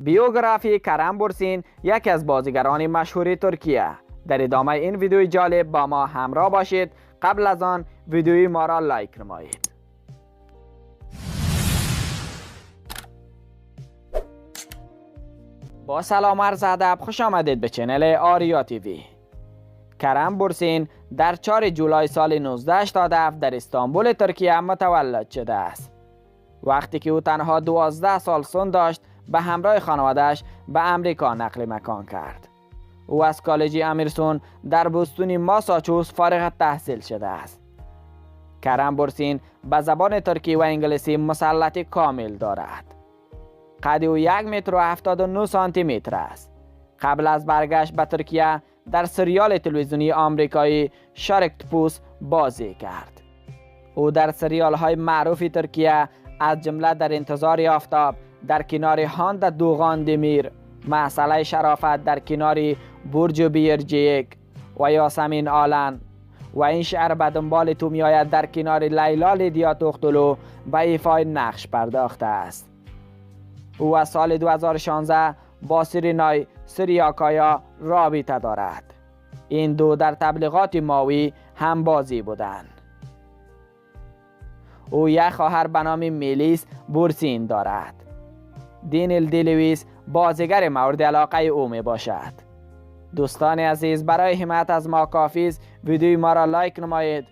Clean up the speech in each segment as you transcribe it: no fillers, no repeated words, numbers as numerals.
بیوگرافی کرم بورسین یکی از بازیگران مشهور ترکیه. در ادامه این ویدیوی جالب با ما همراه باشید. قبل از آن ویدیوی ما را لایک نمایید. با سلام عرض ادب، خوش آمدید به چنل آریا تیوی. کرم بورسین در 4 جولای سال 1987 در استانبول ترکیه متولد شده است. وقتی که او تنها 12 سال سن داشت به همراه خانواده‌اش به امریکا نقل مکان کرد. او از کالج امیرسون در بوستون ماساچوست فارغ التحصیل شده است. کرم بورسین به زبان ترکی و انگلیسی مسلط کامل دارد. قد او 1 متر و 79 سانتی متر است. قبل از برگشت به ترکیه در سریال تلویزیونی آمریکایی شارکتوپوس بازی کرد. او در سریال های معروف ترکیه از جمله در انتظار آفتاب، در کنار هاند دوغان دمیر، مسئله شرافت در کنار برج بیرجیک و یاسمین آلن و این شعر به دنبال تو می آید در کنار لیلا لیدیا توختلو به ایفای نقش پرداخته است. او از سال 2016 با سرینای سریاکایا رابطه دارد. این دو در تبلیغات ماوی هم بازی بودند. او یک خواهر به نام میلیس بورسین دارد. دینیل دیلویس بازیگر مورد علاقه او می باشد. دوستان عزیز، برای حمایت از ما کافی است ویدیوی ما را لایک نمایید،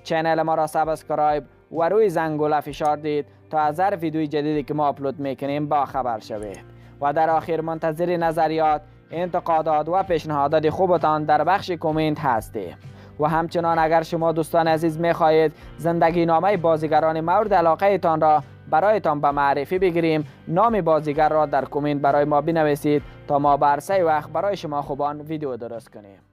چینل ما را سابسکرایب و روی زنگوله فشار دید تا از هر ویدیوی جدیدی که ما آپلود میکنیم با خبر شوید. و در آخر منتظر نظریات، انتقادات و پیشنهادات خوبتان در بخش کامنت هستیم. و همچنان اگر شما دوستان عزیز میخواهید زندگی نامه بازیگران مورد علاقه تان را برایتان به معرفی بگیریم، نام بازیگر را در کامنت برای ما بنویسید تا ما بر سه وقت برای شما خوبان ویدیو درست کنیم.